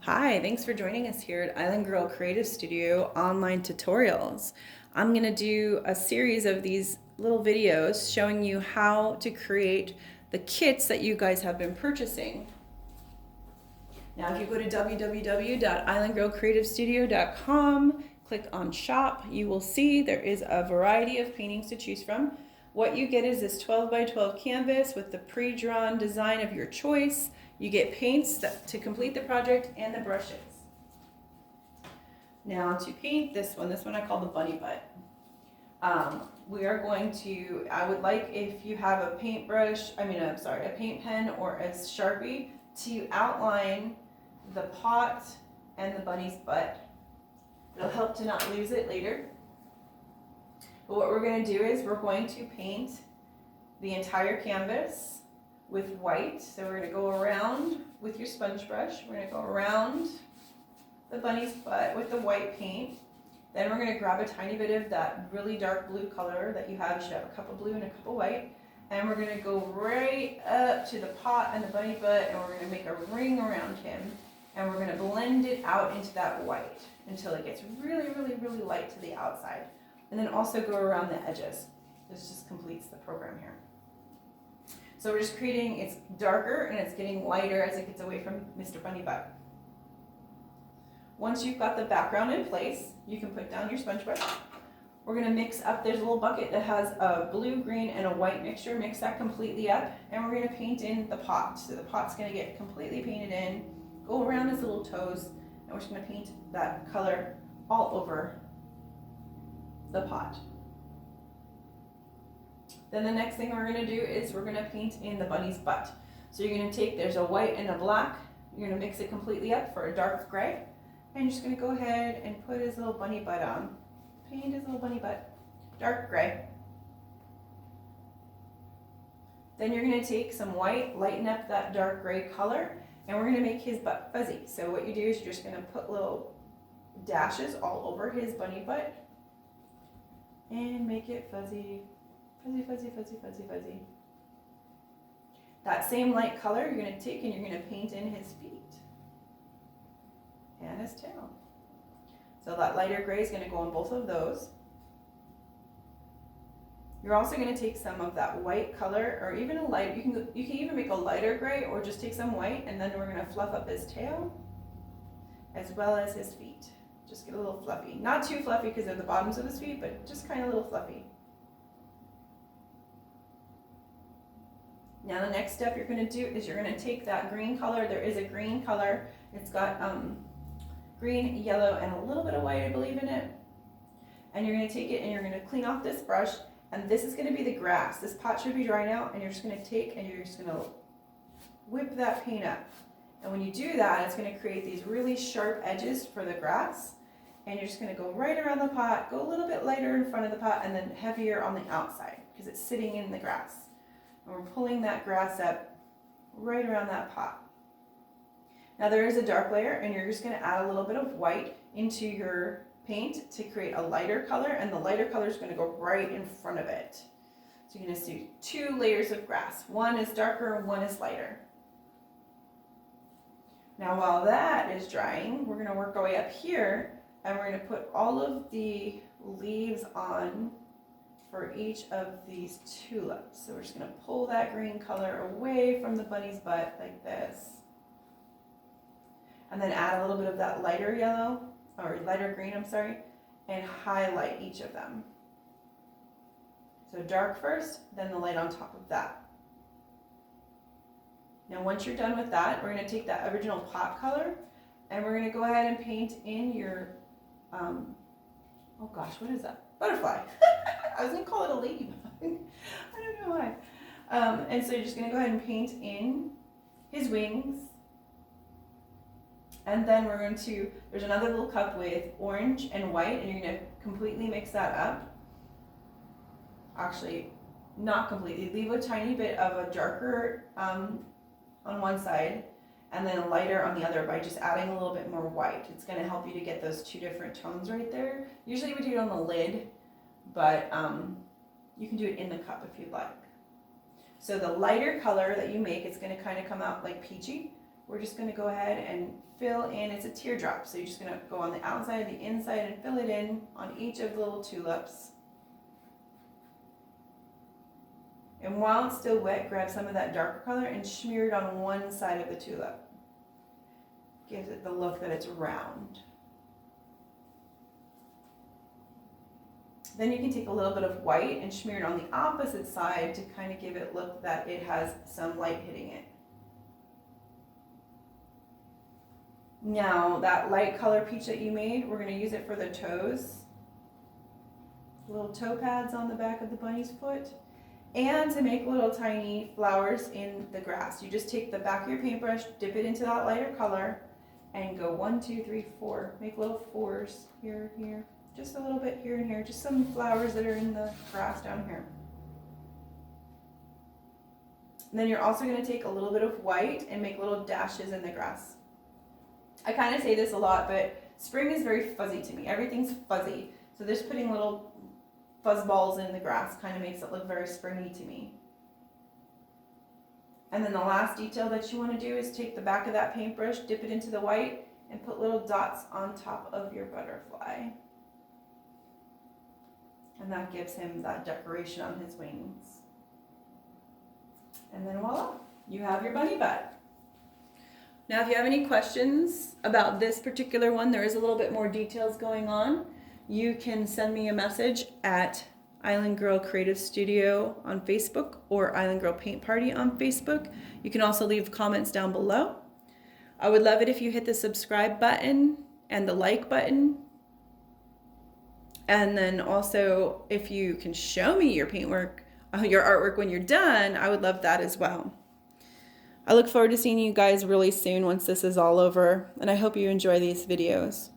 Hi, thanks for joining us here at Island Girl Creative Studio online tutorials. I'm going to do a series of these little videos showing you how to create the kits that you guys have been purchasing. Now, if you go to www.islandgirlcreativestudio.com, click on shop, you will see there is a variety of paintings to choose from. What you get is this 12 by 12 canvas with the pre-drawn design of your choice. You get paints to complete the project and the brushes. Now to paint this one I call the bunny butt. We are going to, I would like if you have a paintbrush, a paint pen or a Sharpie to outline the pot and the bunny's butt. It'll help to not lose it later. But what we're going to do is we're going to paint the entire canvas with white. So we're going to go around with your sponge brush. We're going to go around the bunny's butt with the white paint. Then we're going to grab a tiny bit of that really dark blue color that you have. You should have a cup of blue and a cup of white. And we're going to go right up to the pot and the bunny butt, and we're going to make a ring around him. And we're going to blend it out into that white until it gets really, really, really light to the outside. And then also go around the edges. This just completes the program here. So we're just creating, it's darker and it's getting lighter as it gets away from Mr. Bunny Butt. Once you've got the background in place, you can put down your sponge brush. We're going to mix up, there's a little bucket that has a blue, green, and a white mixture. Mix that completely up, and we're going to paint in the pot. So the pot's going to get completely painted in, go around his little toes, and we're just going to paint that color all over the pot. Then the next thing we're going to do is we're going to paint in the bunny's butt. So you're going to take, there's a white and a black, you're going to mix it completely up for a dark gray, and you're just going to go ahead and put his little bunny butt on. Paint his little bunny butt, dark gray. Then you're going to take some white, lighten up that dark gray color, and we're going to make his butt fuzzy. So what you do is you're just going to put little dashes all over his bunny butt and make it fuzzy. Fuzzy, fuzzy, fuzzy, fuzzy, fuzzy. That same light color you're going to take and you're going to paint in his feet and his tail. So that lighter gray is going to go on both of those. You're also going to take some of that white color, or even a light, you can even make a lighter gray, or just take some white, and then we're going to fluff up his tail as well as his feet. Just get a little fluffy. Not too fluffy because of the bottoms of his feet, but just kind of a little fluffy. Now the next step you're going to do is you're going to take that green color. There is a green color. It's got green, yellow, and a little bit of white, I believe, in it. And you're going to take it and you're going to clean off this brush. And this is going to be the grass. This pot should be dry now, and you're just going to take and you're just going to whip that paint up. And when you do that, it's going to create these really sharp edges for the grass. And you're just going to go right around the pot, go a little bit lighter in front of the pot, and then heavier on the outside because it's sitting in the grass. And we're pulling that grass up right around that pot. Now there is a dark layer, and you're just going to add a little bit of white into your paint to create a lighter color, and the lighter color is going to go right in front of it. So you're going to see two layers of grass. One is darker, one is lighter. Now while that is drying, we're going to work our way up here, and we're going to put all of the leaves on for each of these tulips. So we're just going to pull that green color away from the bunny's butt like this. And then add a little bit of that lighter yellow, or lighter green, and highlight each of them. So dark first, then the light on top of that. Now once you're done with that, we're going to take that original pot color, and we're going to go ahead and paint in your, oh gosh, what is that? Butterfly. I was going to call it a ladybug. I don't know why. And so you're just going to go ahead and paint in his wings. And then we're going to, there's another little cup with orange and white, and you're going to completely mix that up. Actually, not completely. Leave a tiny bit of a darker on one side and then a lighter on the other by just adding a little bit more white. It's going to help you to get those two different tones right there. Usually we do it on the lid, but you can do it in the cup if you'd like. So the lighter color that you make, it's going to kind of come out like peachy, we're just gonna go ahead and fill in, it's a teardrop, so you're just gonna go on the outside, the inside, and fill it in on each of the little tulips. And while it's still wet, grab some of that darker color and smear it on one side of the tulip. Gives it the look that it's round. Then you can take a little bit of white and smear it on the opposite side to kind of give it look that it has some light hitting it. Now that light color peach that you made, we're going to use it for the toes. Little toe pads on the back of the bunny's foot. And to make little tiny flowers in the grass. You just take the back of your paintbrush, dip it into that lighter color, and go 1, 2, 3, 4. Make little fours here, here. Just a little bit here and here. Just some flowers that are in the grass down here. And then you're also going to take a little bit of white and make little dashes in the grass. I kind of say this a lot, but spring is very fuzzy to me. Everything's fuzzy. So just putting little fuzz balls in the grass kind of makes it look very springy to me. And then the last detail that you want to do is take the back of that paintbrush, dip it into the white, and put little dots on top of your butterfly. And that gives him that decoration on his wings. And then voila, you have your bunny butt. Now if you have any questions about this particular one, there is a little bit more details going on. You can send me a message at Island Girl Creative Studio on Facebook or Island Girl Paint Party on Facebook. You can also leave comments down below. I would love it if you hit the subscribe button and the like button. And then also if you can show me your paintwork, your artwork when you're done, I would love that as well. I look forward to seeing you guys really soon once this is all over, and I hope you enjoy these videos.